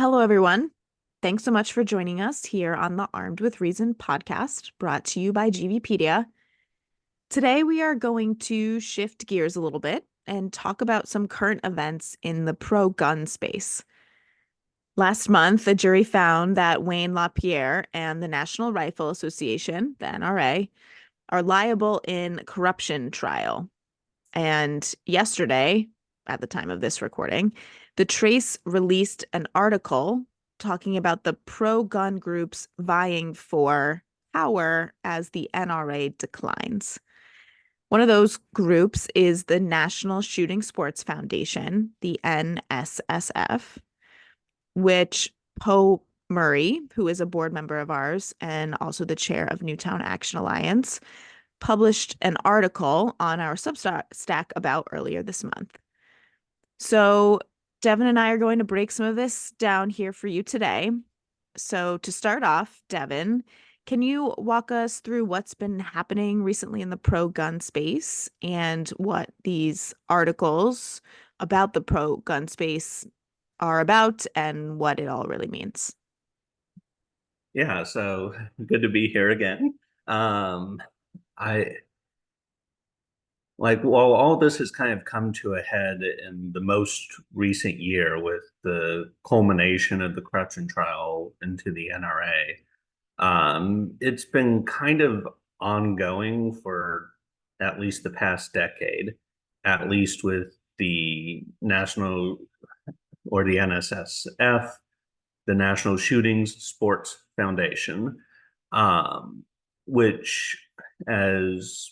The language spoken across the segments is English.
Hello, everyone. Thanks so much for joining us here on the Armed with Reason podcast, brought to you by GVpedia. Today, we are going to shift gears a little bit and talk about some current events in the pro-gun space. Last month, a jury found that Wayne LaPierre and the National Rifle Association, the NRA, are liable in corruption trial. And yesterday, at the time of this recording, the Trace released an article talking about the pro-gun groups vying for power as the NRA declines. One of those groups is the National Shooting Sports Foundation, the NSSF, which Poe Murray, who is a board member of ours and also the chair of Newtown Action Alliance, published an article on our Substack about earlier this month. So Devin and I are going to break some of this down here for you today. So to start off, Devin, can you walk us through what's been happening recently in the pro-gun space and what these articles about the pro-gun space are about and what it all really means? Yeah, so good to be here again. I while all this has kind of come to a head in the most recent year with the culmination of the corruption trial into the NRA. It's been kind of ongoing for at least the past decade, at least with the national or the NSSF, the National Shootings Sports Foundation, which, as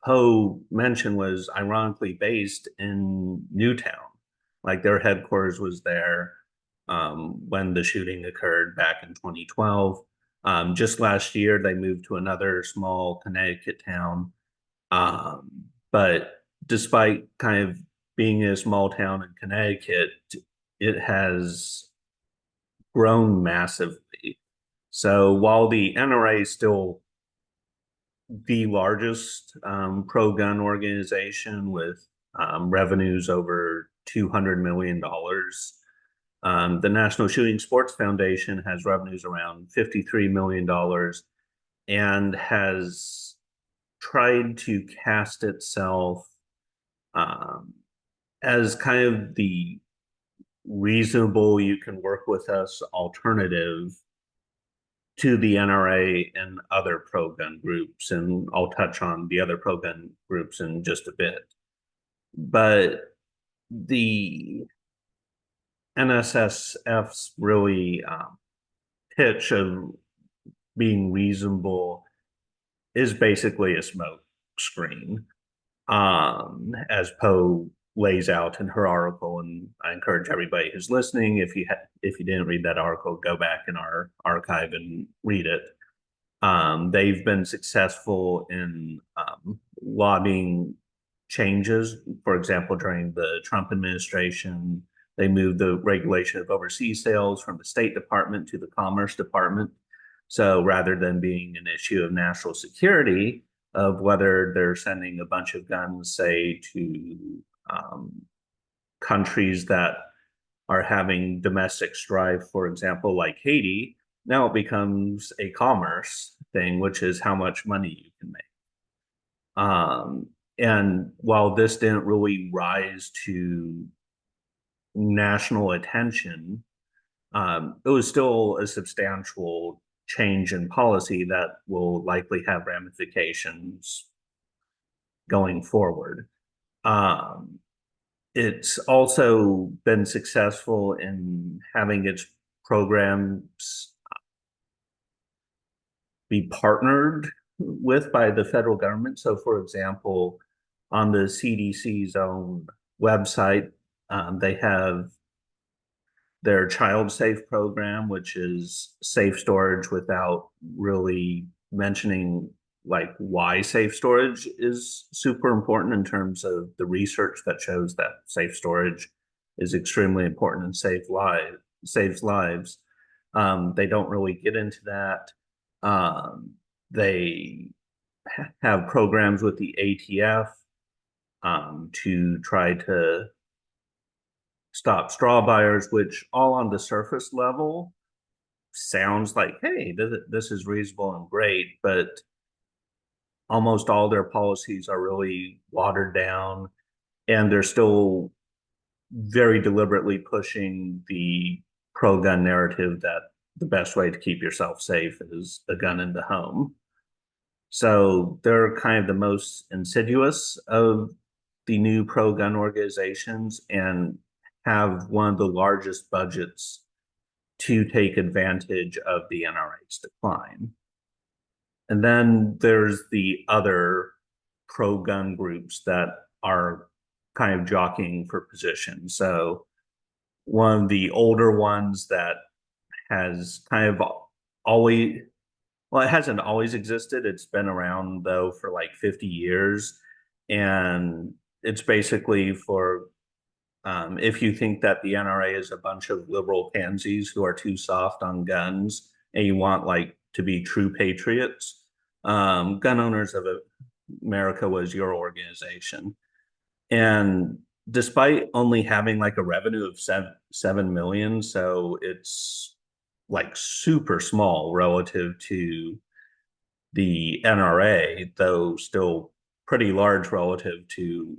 Poe mentioned, was ironically based in Newtown. Like their headquarters was there when the shooting occurred back in 2012. Just last year, they moved to another small Connecticut town. But despite kind of being a small town in Connecticut, it has grown massively. So while the NRA is still the largest pro-gun organization with revenues over $200 million, the National Shooting Sports Foundation has revenues around $53 million and has tried to cast itself um, as kind of the reasonable, you can work with us alternative to the NRA and other pro gun groups. And I'll touch on the other pro gun groups in just a bit. But the NSSF's really pitch of being reasonable is basically a smoke screen, as Poe lays out in her article. And I encourage everybody who's listening, if you didn't read that article, go back in our archive and read it. They've been successful in lobbying changes. For example, during the Trump administration, they moved the regulation of overseas sales from the State Department to the Commerce Department. So rather than being an issue of national security, of whether they're sending a bunch of guns, say, to countries that are having domestic strife, for example, like Haiti, now it becomes a commerce thing, which is how much money you can make. And while this didn't really rise to national attention, it was still a substantial change in policy that will likely have ramifications going forward. Um, it's also been successful in having its programs be partnered with by the federal government. So, for example, on the CDC's own website, they have their child safe program, which is safe storage without really mentioning like why safe storage is super important in terms of the research that shows that safe storage is extremely important and saves lives. They don't really get into that. They have programs with the ATF to try to stop straw buyers, which all on the surface level sounds like, hey, this is reasonable and great, but almost all their policies are really watered down, and they're still very deliberately pushing the pro gun narrative that the best way to keep yourself safe is a gun in the home. So they're kind of the most insidious of the new pro gun organizations and have one of the largest budgets to take advantage of the NRA's decline. And then there's the other pro gun groups that are kind of jockeying for position. So one of the older ones that has kind of always, well, it hasn't always existed. It's been around though for like 50 years. And it's basically for if you think that the NRA is a bunch of liberal pansies who are too soft on guns and you want like to be true patriots, Gun Owners of America was your organization. And despite only having like a revenue of 7 million, so it's like super small relative to the NRA, though still pretty large relative to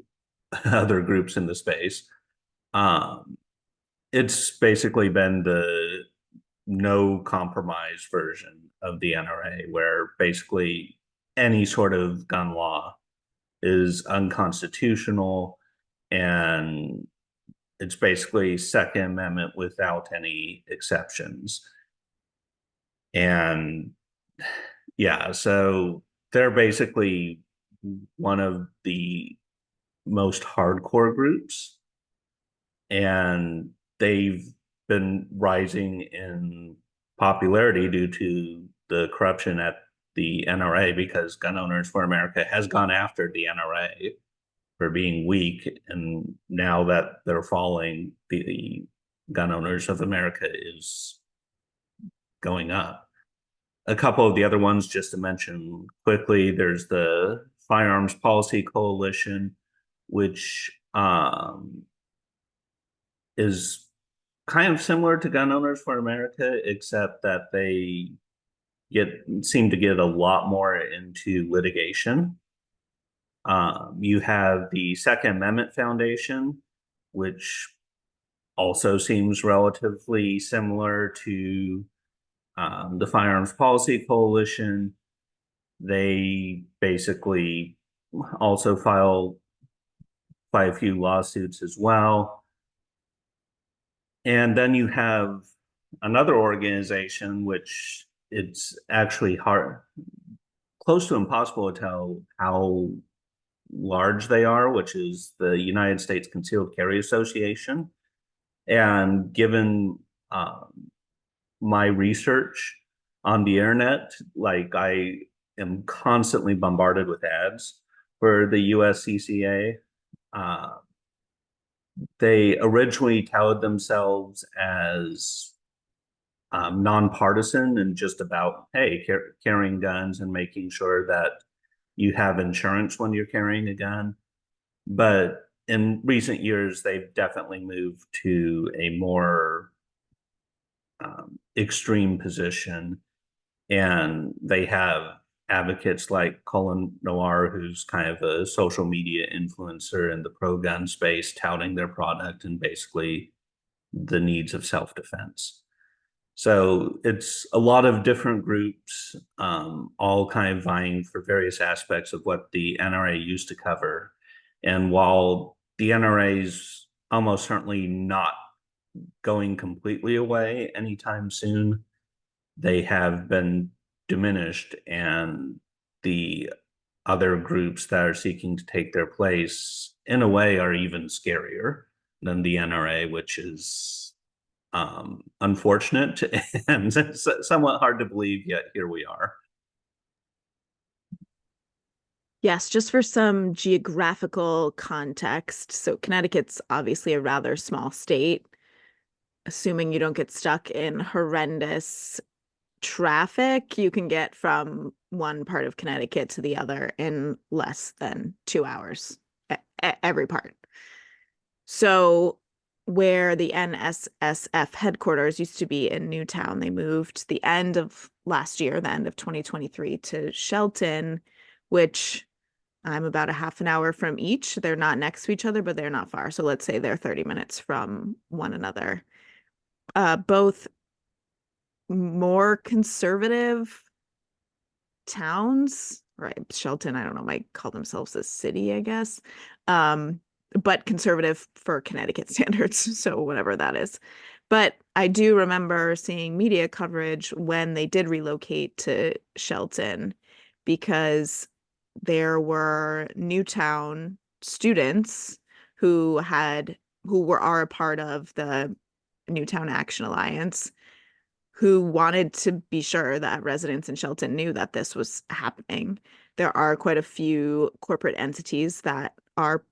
other groups in the space. Um, it's basically been the no compromise version of the NRA, where basically any sort of gun law is unconstitutional, and it's basically Second Amendment without any exceptions. And yeah, so they're basically one of the most hardcore groups, and they've been rising in popularity due to the corruption at the NRA, because Gun Owners for America has gone after the NRA for being weak, and now that they're falling, the Gun Owners of America is going up. A couple of the other ones, just to mention quickly, there's the Firearms Policy Coalition, which is kind of similar to Gun Owners for America, except that they seem to get a lot more into litigation. You have the Second Amendment Foundation, which also seems relatively similar to the Firearms Policy Coalition. They basically also file quite a few lawsuits as well. And then you have another organization, which it's actually hard, close to impossible to tell how large they are, which is the United States Concealed Carry Association. And given my research on the internet, like I am constantly bombarded with ads for the USCCA. Uh, they originally touted themselves as nonpartisan and just about, hey, carrying guns and making sure that you have insurance when you're carrying a gun. But in recent years, they've definitely moved to a more extreme position. And they have advocates like Colin Noir, who's kind of a social media influencer in the pro gun space, touting their product and basically the needs of self defense. So it's a lot of different groups, all kind of vying for various aspects of what the NRA used to cover. And while the NRA is almost certainly not going completely away anytime soon, they have been diminished, and the other groups that are seeking to take their place, in a way, are even scarier than the NRA, which is unfortunate and somewhat hard to believe, yet here we are. Yes, just for some geographical context. So Connecticut's obviously a rather small state. Assuming you don't get stuck in horrendous traffic, you can get from one part of Connecticut to the other in less than 2 hours, every part. So where the NSSF headquarters used to be in Newtown. They moved the end of last year, the end of 2023, to Shelton, which I'm about a half an hour from each. They're not next to each other, but they're not far. So let's say they're 30 minutes from one another. Both more conservative towns, right? Shelton, I don't know, might call themselves a city, I guess. Um, but conservative for Connecticut standards, so whatever that is. But I do remember seeing media coverage when they did relocate to Shelton because there were Newtown students who had are a part of the Newtown Action Alliance who wanted to be sure that residents in Shelton knew that this was happening. There are quite a few corporate entities that are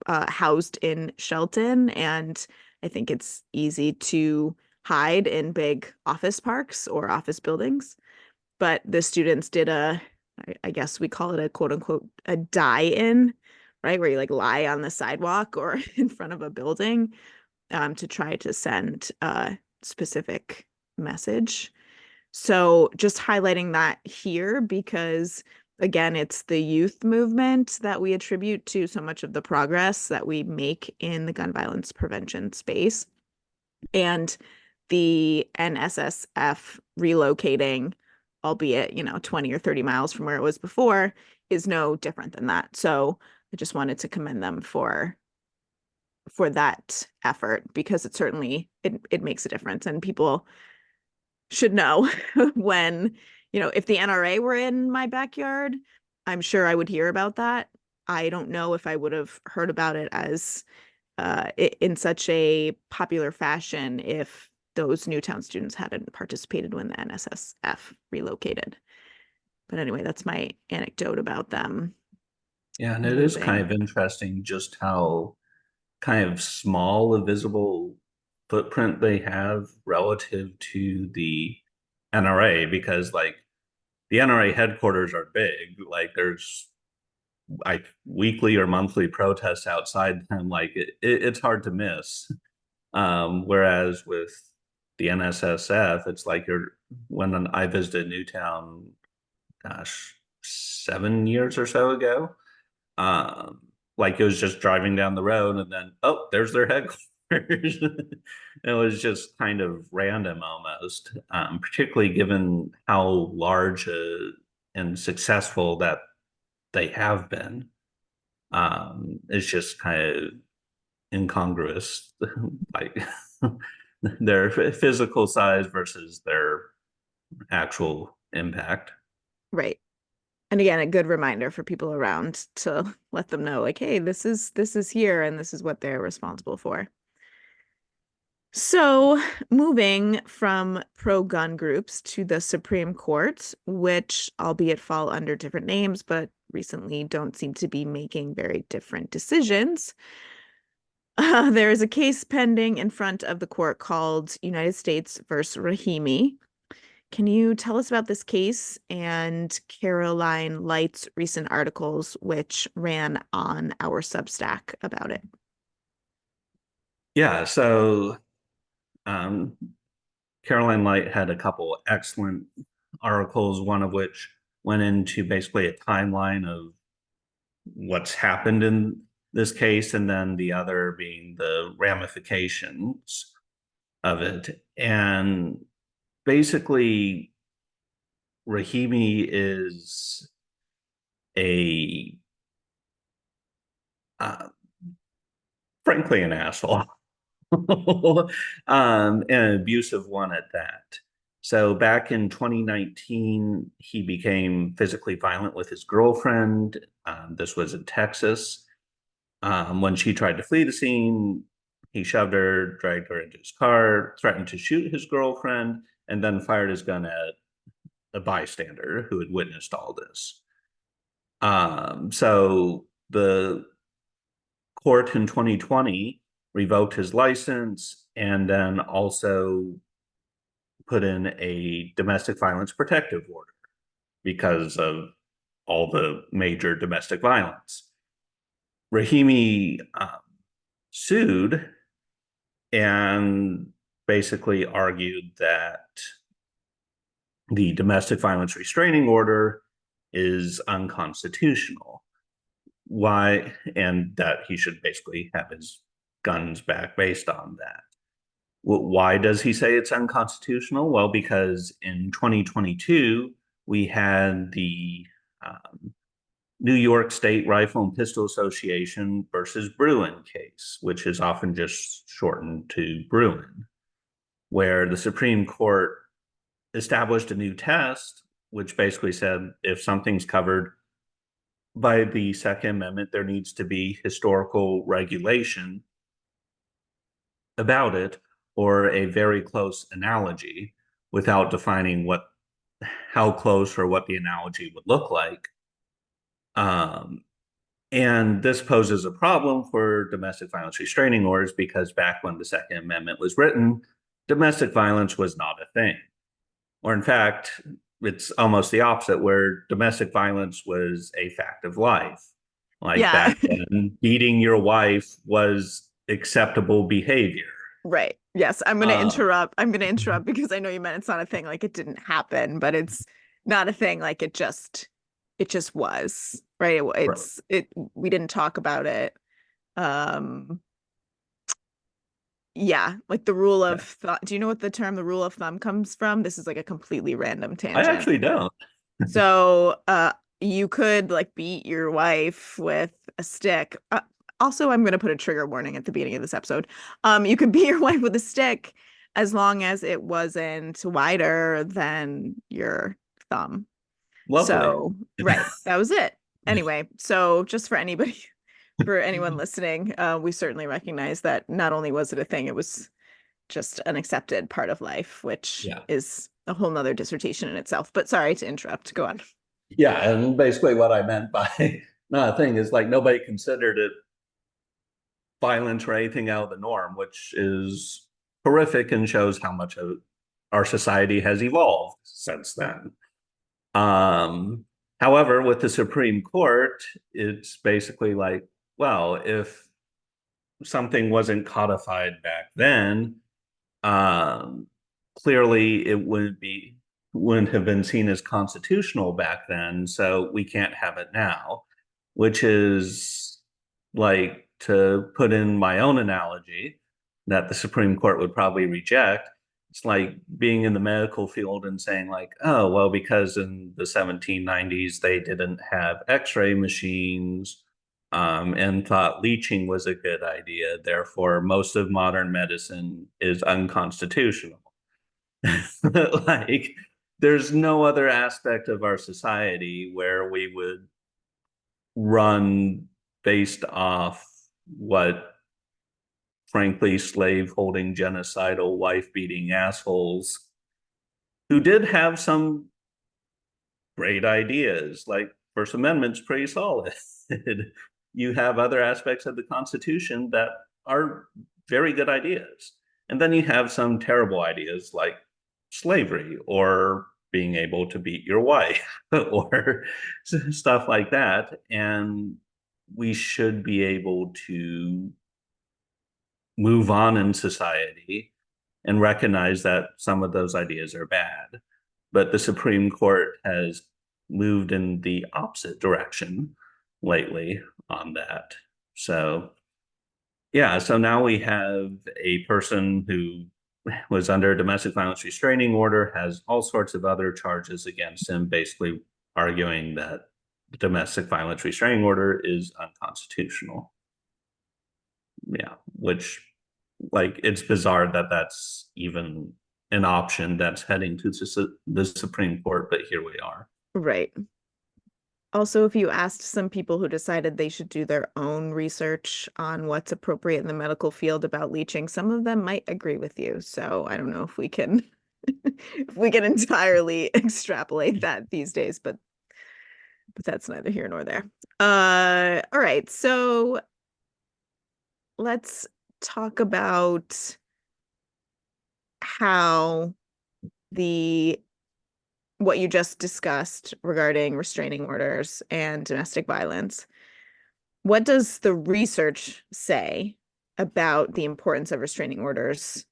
housed in Shelton, and I think it's easy to hide in big office parks or office buildings. But the students did I guess we call it a quote unquote a die-in, right? Where you like lie on the sidewalk or in front of a building to try to send a specific message. So just highlighting that here because again, it's the youth movement that we attribute to so much of the progress that we make in the gun violence prevention space. And the NSSF relocating, albeit, 20 or 30 miles from where it was before, is no different than that. So I just wanted to commend them for that effort because it makes a difference and people should know when, if the NRA were in my backyard, I'm sure I would hear about that. I don't know if I would have heard about it as in such a popular fashion if those Newtown students hadn't participated when the NSSF relocated. But anyway, that's my anecdote about them Yeah, and it is kind moving. of interesting just how kind of small a visible footprint they have relative to the NRA because like the NRA headquarters are big. Like there's like weekly or monthly protests outside them. Like it's hard to miss. Whereas with the NSSF, it's like when I visited Newtown, gosh, 7 years or so ago. Um, like it was just driving down the road and then, oh, there's their headquarters. It was just kind of random almost, particularly given how large and successful that they have been. It's just kind of incongruous, like their physical size versus their actual impact. Right. And again, a good reminder for people around to let them know, like, hey, this is here and this is what they're responsible for. So, moving from pro-gun groups to the Supreme Court, which albeit fall under different names, but recently don't seem to be making very different decisions. There is a case pending in front of the court called United States versus Rahimi. Can you tell us about this case and Caroline Light's recent articles, which ran on our Substack about it? Yeah, so um, Caroline Light had a couple excellent articles, one of which went into basically a timeline of what's happened in this case, and then the other being the ramifications of it. And basically, Rahimi is a uh, frankly an asshole. An abusive one at that. So back in 2019, he became physically violent with his girlfriend. This was in Texas. When she tried to flee the scene, he shoved her, dragged her into his car, threatened to shoot his girlfriend, and then fired his gun at a bystander who had witnessed all this. So the court in 2020 revoked his license and then also put in a domestic violence protective order because of all the major domestic violence. Rahimi sued and basically argued that the domestic violence restraining order is unconstitutional. Why? And that he should basically have his guns back based on that. Why does he say it's unconstitutional? Well, because in 2022, we had the New York State Rifle and Pistol Association versus Bruin case, which is often just shortened to Bruin, where the Supreme Court established a new test, which basically said if something's covered by the Second Amendment, there needs to be historical regulation about it or a very close analogy without defining how close or what the analogy would look like. Um, and this poses a problem for domestic violence restraining orders because back when the Second Amendment was written, domestic violence was not a thing. Or in fact, it's almost the opposite, where domestic violence was a fact of life. Like Yeah. back then, beating your wife was acceptable behavior. Right. Yes. I'm going to Uh, interrupt. I'm going to interrupt because I know you meant it's not a thing like it didn't happen, but it's not a thing like it just was, right? right. We didn't talk about it. Um, yeah, like the rule of Yeah. thumb. Do you know what the rule of thumb comes from? This is like a completely random I tangent. actually don't. So, you could like beat your wife with a stick. Also, I'm going to put a trigger warning at the beginning of this episode. You could beat your wife with a stick as long as it wasn't wider than your thumb. Lovely. So, right, that was it. Anyway, so just for anybody, for anyone listening, we certainly recognize that not only was it a thing, it was just an accepted part of life, which Yeah. is a whole nother dissertation in itself. But sorry to interrupt. Go on. Yeah. And basically, what I meant by not a thing is like nobody considered it violence or anything out of the norm, which is horrific and shows how much of our society has evolved since then. Um, However, with the Supreme Court, it's basically like, well, if something wasn't codified back then, um, clearly it wouldn't have been seen as constitutional back then, so we can't have it now, which is like to put in my own analogy that the Supreme Court would probably reject. It's like being in the medical field and saying like, oh, well, because in the 1790s they didn't have x-ray machines and thought leeching was a good idea. Therefore, most of modern medicine is unconstitutional. Like, there's no other aspect of our society where we would run based off what, frankly, slave holding, genocidal, wife beating assholes who did have some great ideas. Like, First Amendment's pretty solid. You have other aspects of the Constitution that are very good ideas. And then you have some terrible ideas like slavery or being able to beat your wife or stuff like that. And we should be able to move on in society and recognize that some of those ideas are bad. But the Supreme Court has moved in the opposite direction lately on that. So, yeah, so now we have a person who was under a domestic violence restraining order, has all sorts of other charges against him, basically arguing that the domestic violence restraining order is unconstitutional. Yeah, which, like, it's bizarre that that's even an option that's heading to the Supreme Court, but here we are. Right. Also, if you asked some people who decided they should do their own research on what's appropriate in the medical field about leaching, some of them might agree with you. So I don't know if we can if we can entirely extrapolate that these days, but that's neither here nor there. All right. So let's talk about how the what you just discussed regarding restraining orders and domestic violence. What does the research say about the importance of restraining orders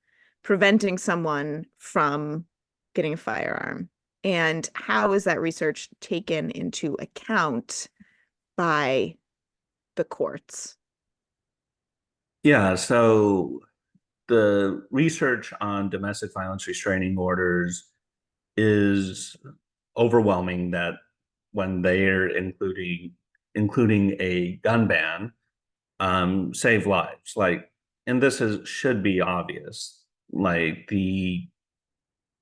preventing someone from getting a firearm? And how is that research taken into account by the courts? Yeah, so the research on domestic violence restraining orders is overwhelming that when they're including a gun ban, save lives. Like, and this is should be obvious. Like the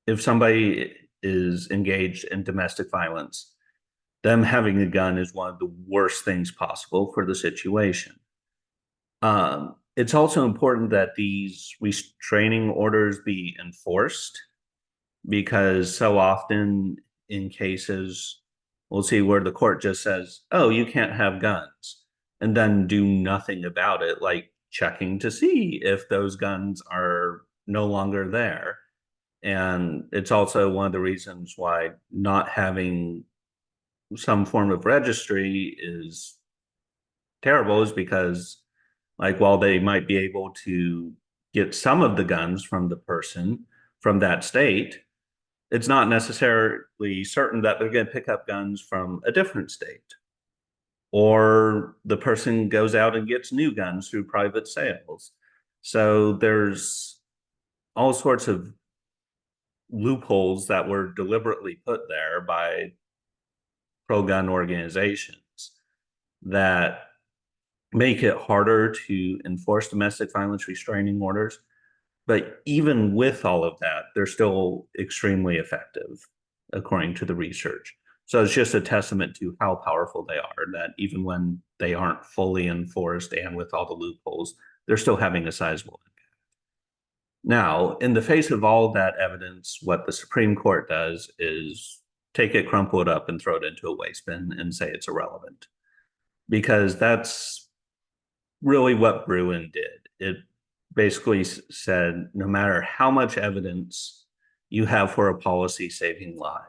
if somebody is engaged in domestic violence, them having a gun is one of the worst things possible for the situation. It's also important that these restraining orders be enforced because so often in cases, we'll see where the court just says, oh, you can't have guns, and then do nothing about it, like checking to see if those guns are no longer there. And it's also one of the reasons why not having some form of registry is terrible, is because, like, while they might be able to get some of the guns from the person from that state, it's not necessarily certain that they're going to pick up guns from a different state. Or the person goes out and gets new guns through private sales. So there's all sorts of loopholes that were deliberately put there by pro gun organizations that make it harder to enforce domestic violence restraining orders. But even with all of that, they're still extremely effective, according to the research. So it's just a testament to how powerful they are, that even when they aren't fully enforced and with all the loopholes, they're still having a sizable impact. Now, in the face of all that evidence, what the Supreme Court does is take it, crumple it up, and throw it into a waste bin and say it's irrelevant. Because that's really what Bruin did. It basically said no matter how much evidence you have for a policy saving lives,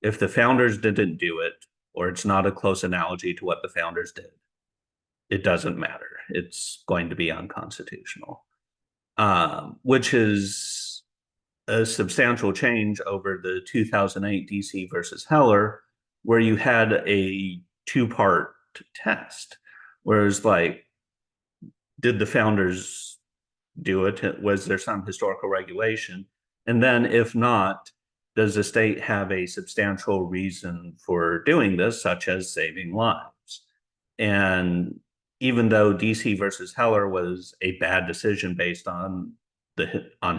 if the founders didn't do it, or it's not a close analogy to what the founders did, it doesn't matter. It's going to be unconstitutional, which is a substantial change over the 2008 DC versus Heller, where you had a two-part test. Whereas, like, did the founders do it? Was there some historical regulation? And then, if not, does the state have a substantial reason for doing this, such as saving lives? And even though DC versus Heller was a bad decision based on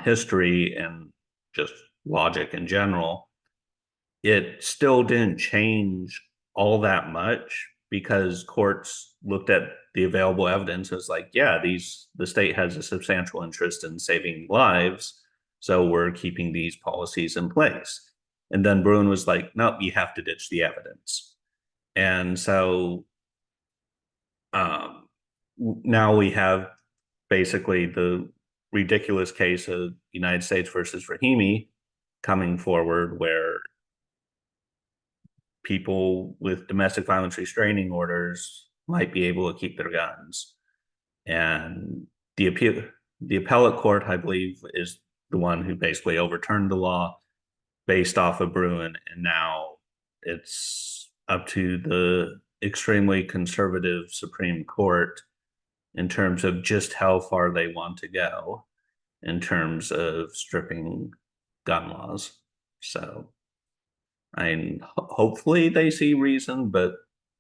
history and just logic in general, it still didn't change all that much because courts looked at the available evidence as like, yeah, the state has a substantial interest in saving lives, so we're keeping these policies in place. And then Bruin was like, no, you have to ditch the evidence. And so um, now we have basically the ridiculous case of United States versus Rahimi coming forward, where people with domestic violence restraining orders might be able to keep their guns. And the appeal, the appellate court, I believe, is the one who basically overturned the law based off of Bruin, and now it's up to the extremely conservative Supreme Court in terms of just how far they want to go in terms of stripping gun laws. So I mean, hopefully they see reason, but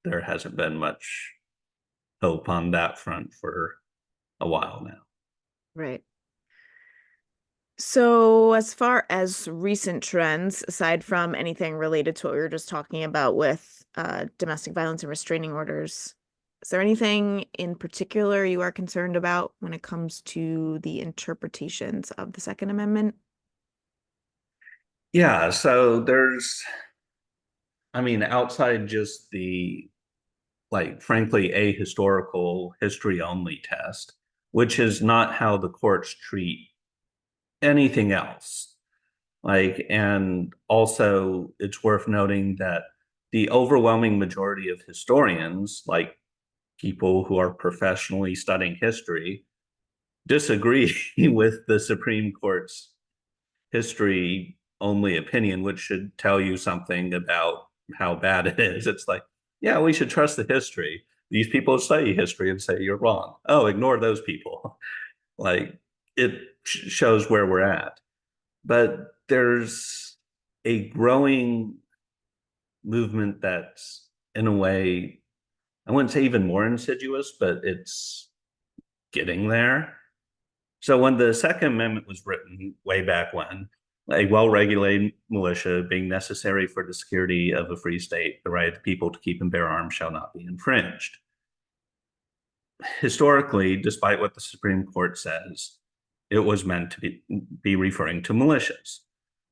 there hasn't been much hope on that front for a while now. Right. So, as far as recent trends, aside from anything related to what we were just talking about with domestic violence and restraining orders, is there anything in particular you are concerned about when it comes to the interpretations of the Second Amendment? Yeah, so I mean, outside just the, like, frankly, a historical history only test, which is not how the courts treat anything else. Like, and also it's worth noting that the overwhelming majority of historians, like people who are professionally studying history disagree with the Supreme Court's history only opinion, which should tell you something about how bad it is. It's like, yeah, we should trust the history. These people study history and say you're wrong. Oh, ignore those people. Like it shows where we're at. But there's a growing movement that's, in a way, I wouldn't say even more insidious, but it's getting there. So when the Second Amendment was written way back when, a well-regulated militia being necessary for the security of a free state, the right of the people to keep and bear arms shall not be infringed. Historically, despite what the Supreme Court says, it was meant to be referring to militias.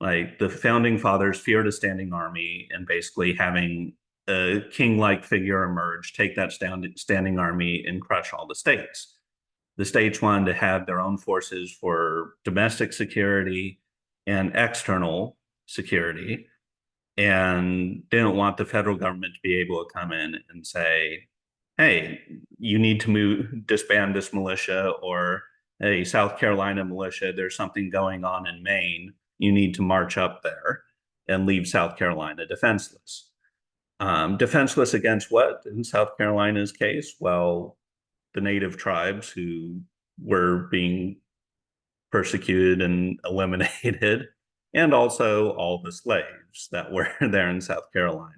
Like the founding fathers feared a standing army and basically having a king-like figure emerge, take that standing army and crush all the states. The states wanted to have their own forces for domestic security and external security, and didn't want the federal government to be able to come in and say, hey, you need to disband this militia, or hey, South Carolina militia, there's something going on in Maine. You need to march up there and leave South Carolina defenseless. Defenseless against what in South Carolina's case? Well, the native tribes who were being persecuted and eliminated, and also all the slaves that were there in South Carolina.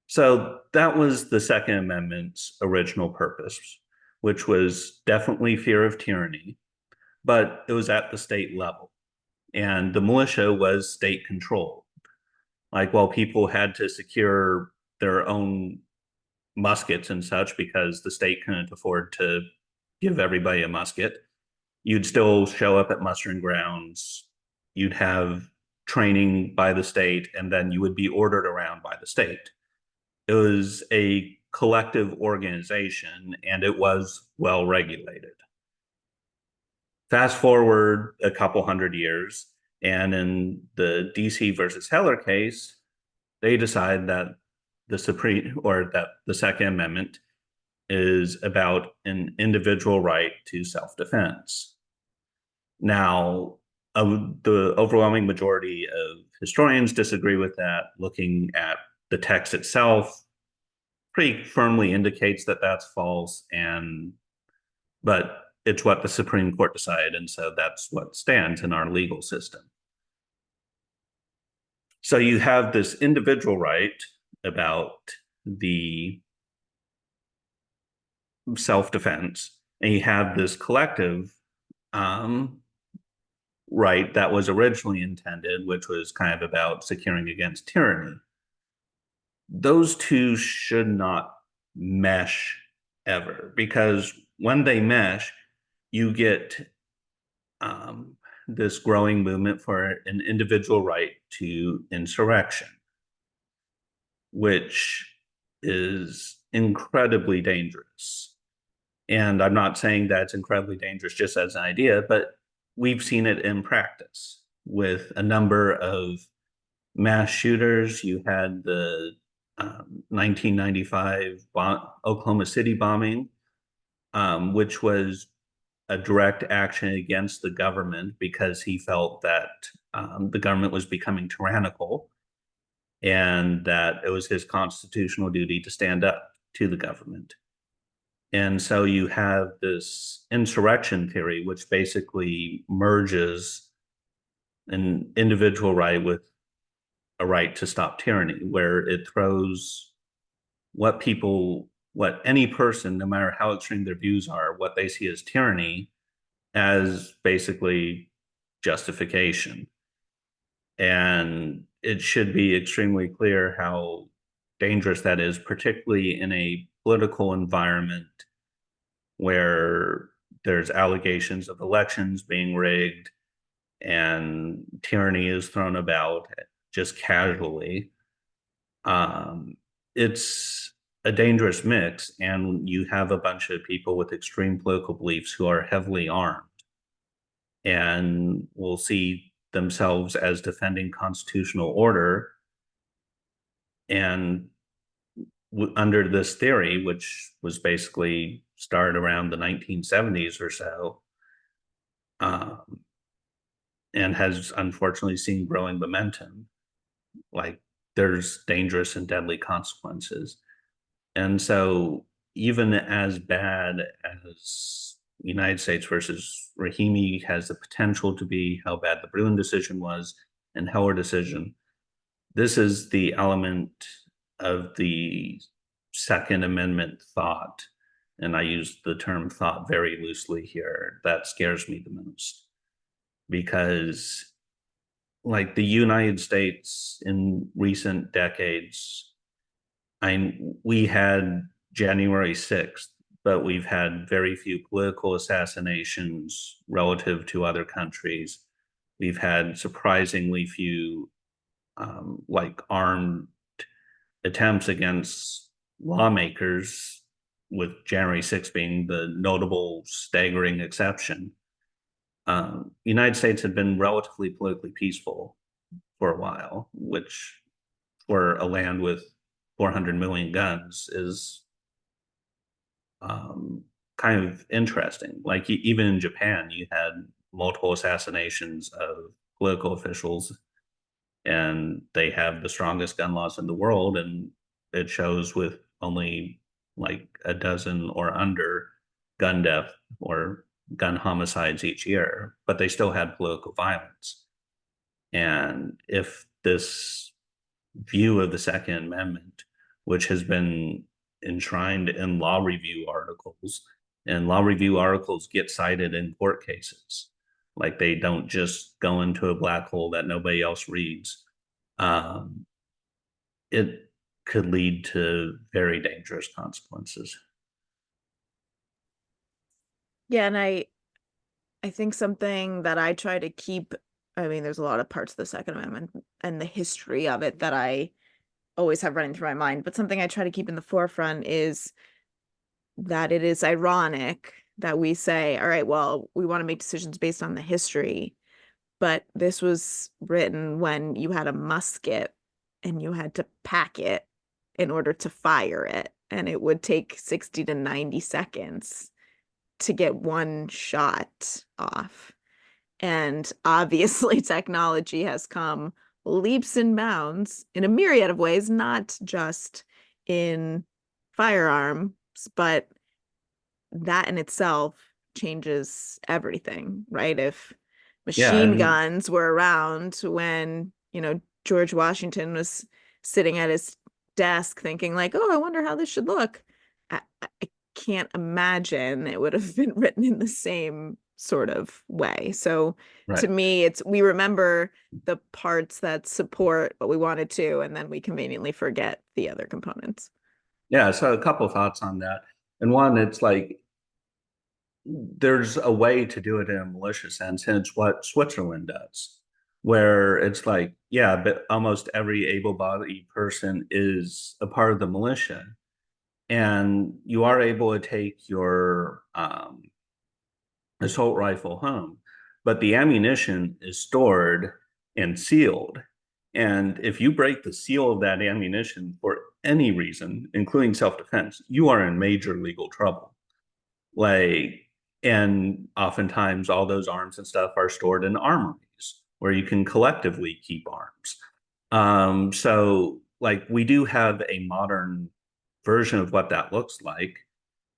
So that was the Second Amendment's original purpose, which was definitely fear of tyranny, but it was at the state level. And the militia was state controlled. Like, while people had to secure their own muskets and such because the state couldn't afford to give everybody a musket, you'd still show up at mustering grounds. You'd have training by the state, and then you would be ordered around by the state. It was a collective organization, and it was well regulated. Fast forward a couple hundred years, and in the DC versus Heller case, they decide that the Second Amendment is about an individual right to self-defense. Now, the overwhelming majority of historians disagree with that. Looking at the text itself, pretty firmly indicates that that's false, but it's what the Supreme Court decided, and so that's what stands in our legal system. So you have this individual right about the self-defense, and you have this collective right that was originally intended, which was kind of about securing against tyranny. Those two should not mesh ever, because when they mesh, you get this growing movement for an individual right to insurrection, which is incredibly dangerous. And I'm not saying that it's incredibly dangerous just as an idea, but we've seen it in practice with a number of mass shooters. You had the 1995 Oklahoma City bombing, which was a direct action against the government because he felt that the government was becoming tyrannical and that it was his constitutional duty to stand up to the government. And so you have this insurrection theory, which basically merges an individual right with a right to stop tyranny, where it throws what any person, no matter how extreme their views are, what they see as tyranny, as basically justification. And it should be extremely clear how dangerous that is, particularly in a political environment where there's allegations of elections being rigged and tyranny is thrown about just casually. It's a dangerous mix, and you have a bunch of people with extreme political beliefs who are heavily armed and will see themselves as defending constitutional order, and under this theory, which was basically started around the 1970s or so, um, and has unfortunately seen growing momentum. Like there's dangerous and deadly consequences. And so, even as bad as United States versus Rahimi has the potential to be, how bad the Bruin decision was and Heller decision, this is the element of the Second Amendment thought. And I use the term thought very loosely here. That scares me the most because, like, the United States in recent decades, we had January 6th, but we've had very few political assassinations relative to other countries. We've had surprisingly few like armed attempts against lawmakers, with January 6th being the notable staggering exception. United States had been relatively politically peaceful for a while, which for a land with 400 million guns is kind of interesting. Like even in Japan, you had multiple assassinations of political officials, and they have the strongest gun laws in the world, and it shows with only like a dozen or under gun death or gun homicides each year, but they still had political violence. And if this view of the Second Amendment, which has been enshrined in law review articles, and law review articles get cited in court cases. Like they don't just go into a black hole that nobody else reads. Um, it could lead to very dangerous consequences. Yeah, and I think something that I try to keep, I mean, there's a lot of parts of the Second Amendment and the history of it that I always have running through my mind, but something I try to keep in the forefront is that it is ironic that we say, all right, well, we want to make decisions based on the history, but this was written when you had a musket and you had to pack it in order to fire it, and it would take 60 to 90 seconds to get one shot off. And obviously, technology has come leaps and bounds in a myriad of ways, not just in firearms, but that in itself changes everything, right? If Yeah, machine and guns were around when, George Washington was sitting at his desk thinking, like, oh, I wonder how this should look. I can't imagine it would have been written in the same sort of way. So to right. me, we remember the parts that support what we wanted to, and then we conveniently forget the other components. Yeah, so a couple of thoughts on that. And one, it's like there's a way to do it in a malicious sense, and it's what Switzerland does, where it's like, yeah, but almost every able-bodied person is a part of the militia, and you are able to take your assault rifle home, but the ammunition is stored and sealed. And if you break the seal of that ammunition for any reason, including self-defense, you are in major legal trouble. Like, and oftentimes all those arms and stuff are stored in armories where you can collectively keep arms. So like we do have a modern version of what that looks like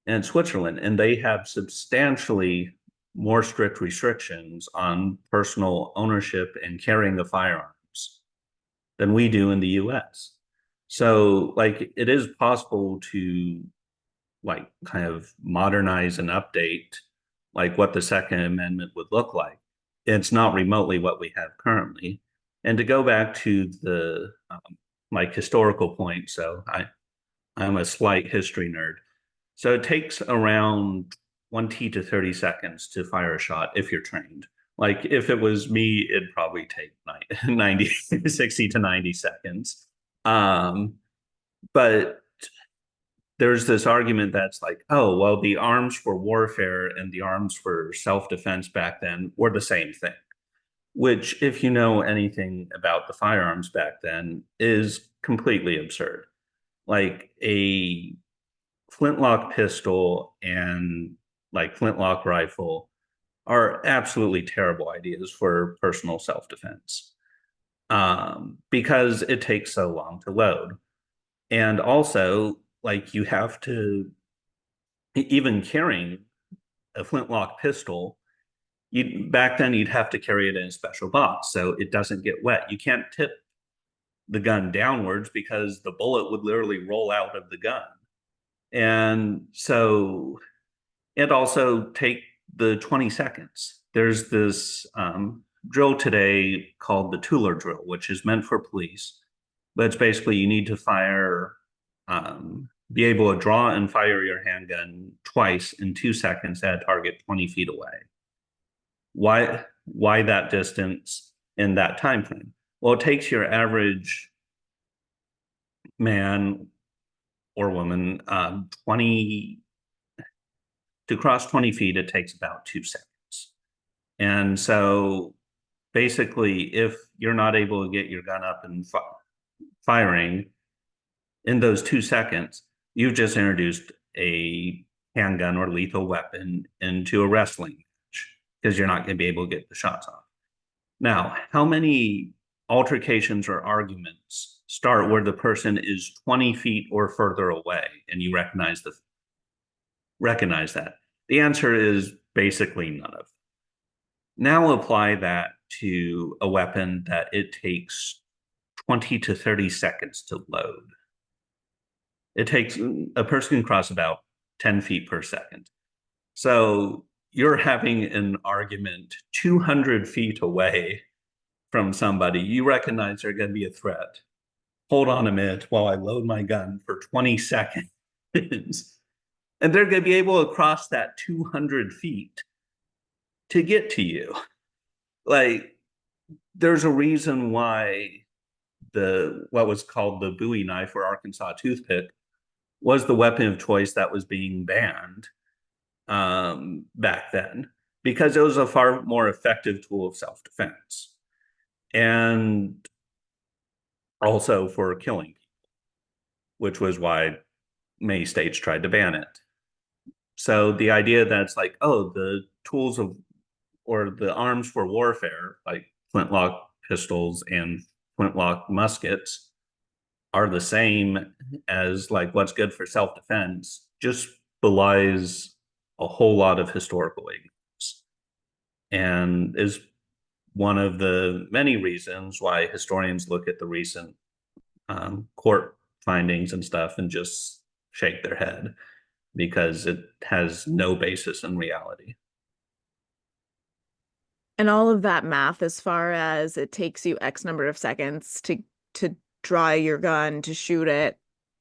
in Switzerland, and they have substantially more strict restrictions on personal ownership and carrying of firearms than we do in the US. So like it is possible to like kind of modernize and update like what the Second Amendment would look like. It's not remotely what we have currently. And to go back to the like historical point, I'm a slight history nerd. So it takes around 20 to 30 seconds to fire a shot if you're trained. Like if it was me, it'd probably take 90, 60 to 90 seconds. Um, but there's this argument that's like, oh, well, the arms for warfare and the arms for self-defense back then were the same thing, which, if you know anything about the firearms back then, is completely absurd. like a flintlock pistol and like flintlock rifle are absolutely terrible ideas for personal self-defense, because it takes so long to load. And also, like you have to, even carrying a flintlock pistol, you back then you'd have to carry it in a special box so it doesn't get wet. You can't tip the gun downwards because the bullet would literally roll out of the gun. And so it also take the 20 seconds. There's this drill today called the Tueler drill, which is meant for police, but it's basically you need to be able to draw and fire your handgun twice in 2 seconds at a target 20 feet away. Why that distance in that time frame? Well, it takes your average man or woman 20 to cross 20 feet. It takes about 2 seconds. And so basically, if you're not able to get your gun up and firing in those 2 seconds, you've just introduced a handgun or lethal weapon into a wrestling match because you're not going to be able to get the shots off. Now, how many altercations or arguments start where the person is 20 feet or further away and you recognize that? The answer is basically none of them. Now apply that to a weapon that it takes 20 to 30 seconds to load. It takes a person can cross about 10 feet per second. So you're having an argument 200 feet away from somebody. You recognize they're going to be a threat. Hold on a minute while I load my gun for 20 seconds. And they're going to be able to cross that 200 feet to get to you. Like, there's a reason why what was called the Bowie knife or Arkansas toothpick was the weapon of choice that was being banned back then, because it was a far more effective tool of self-defense and also for killing people, which was why many states tried to ban it. So the idea that it's like, oh, the tools of or the arms for warfare, like flintlock pistols and flintlock muskets, are the same as like what's good for self-defense, just belies a whole lot of historical ignorance and is one of the many reasons why historians look at the recent court findings and stuff and just shake their head because it has no basis in reality. And all of that math, as far as it takes you X number of seconds to draw your gun, to shoot it,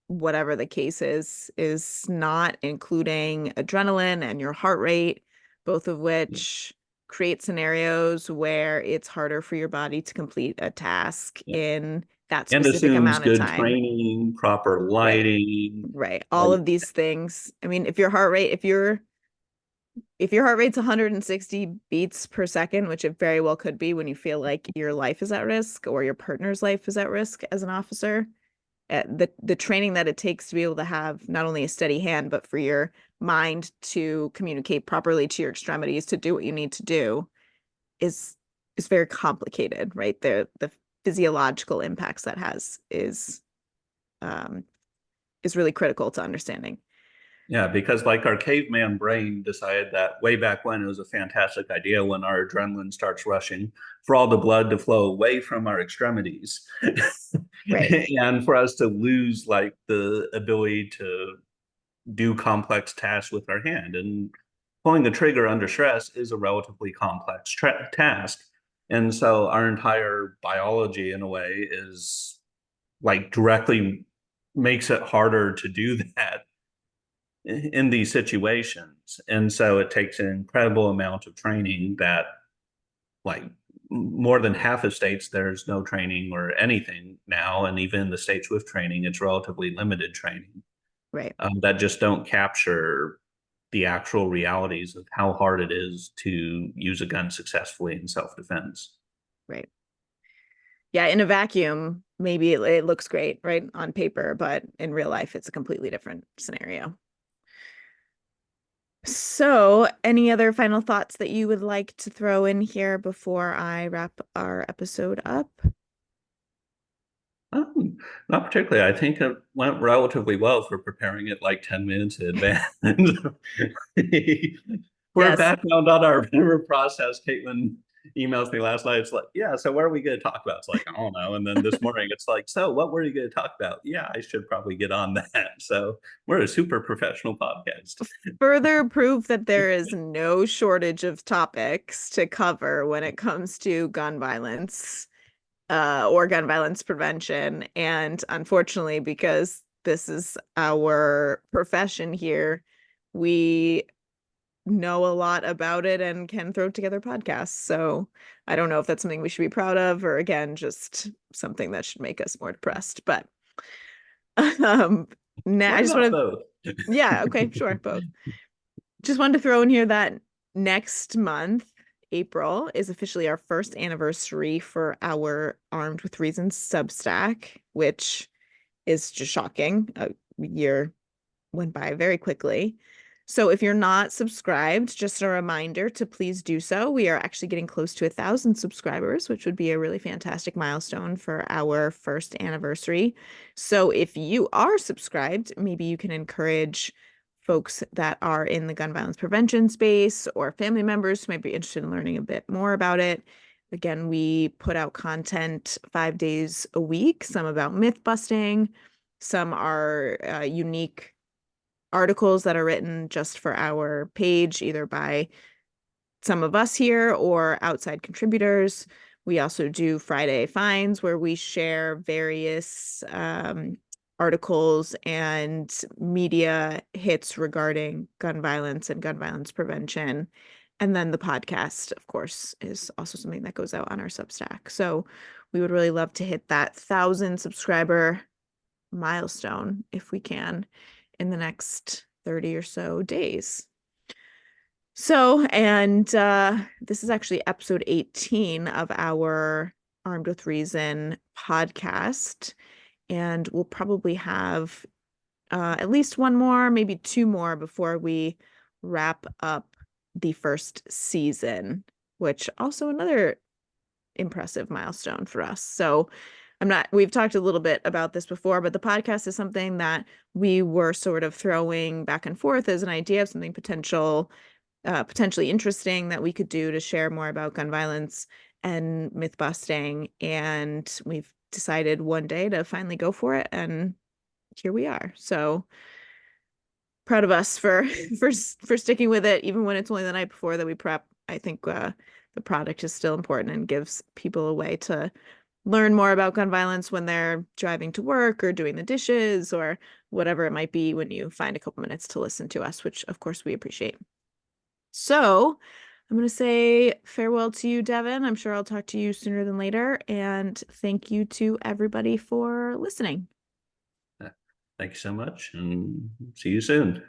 whatever the case is not including adrenaline and your heart rate, both of which create scenarios where it's harder for your body to complete a task Yeah. in that And specific assumes amount of good time. training, proper Right. lighting. Right. All Like, of these things. I mean, if your heart rate's 160 beats per second, which it very well could be when you feel like your life is at risk or your partner's life is at risk as an officer, the training that it takes to be able to have not only a steady hand, but for your mind to communicate properly to your extremities to do what you need to do is is very complicated, right? The physiological impacts that has um is really critical to understanding. yeah, because like our caveman brain decided that way back when it was a fantastic idea when our adrenaline starts rushing for all the blood to flow away from our extremities Right, and for us to lose like the ability to do complex tasks with our hand. And pulling the trigger under stress is a relatively complex task. And so our entire biology, in a way, is like directly makes it harder to do that in these situations. And so it takes an incredible amount of training that, like, more than half of states, there's no training or anything now. And even in the states with training, it's relatively limited training right, that just don't capture the actual realities of how hard it is to use a gun successfully in self-defense. right. Yeah, in a vacuum, maybe it looks great, right, on paper, but in real life, it's a completely different scenario. So, any other final thoughts that you would like to throw in here before I wrap our episode up? Um, Not particularly. I think it went relatively well for preparing it like 10 minutes in advance. For Yes. background on our river process, Caitlin emails me last night. It's like, yeah, so what are we going to talk about? It's like, I don't know. And then this morning, it's like, so what were you going to talk about? Yeah, I should probably get on that. So we're a super professional podcast. Further proof that there is no shortage of topics to cover when it comes to gun violence, or gun violence prevention. And unfortunately, because this is our profession here, we know a lot about it and can throw together podcasts. So I don't know if that's something we should be proud of, or again, just something that should make us more depressed. But um, I Why just not want to, both? yeah, okay, sure, both. Just wanted to throw in here that next month, April, is officially our first anniversary for our Armed with Reason Substack, which is just shocking. A year went by very quickly. So if you're not subscribed, just a reminder to please do so. We are actually getting close to 1,000 subscribers, which would be a really fantastic milestone for our first anniversary. So if you are subscribed, maybe you can encourage folks that are in the gun violence prevention space or family members who might be interested in learning a bit more about it. Again, we put out content 5 days a week, some about myth busting, some are unique articles that are written just for our page, either by some of us here or outside contributors. We also do Friday Finds, where we share various articles and media hits regarding gun violence and gun violence prevention. And then the podcast, of course, is also something that goes out on our Substack. So we would really love to hit that 1,000 subscriber milestone if we can in the next 30 or so days. So, and this is actually episode 18 of our Armed with Reason podcast. And we'll probably have at least one more, maybe two more before we wrap up the first season, which also another impressive milestone for us. So we've talked a little bit about this before, but the podcast is something that we were sort of throwing back and forth as an idea of something potentially interesting that we could do to share more about gun violence and myth busting. And we've decided one day to finally go for it. And here we are. So proud of us for for sticking with it, even when it's only the night before that we prep. I think the product is still important and gives people a way to learn more about gun violence when they're driving to work or doing the dishes or whatever it might be when you find a couple minutes to listen to us, which of course we appreciate. So I'm going to say farewell to you, Devin. I'm sure I'll talk to you sooner than later. And thank you to everybody for listening. Thank you so much and see you soon.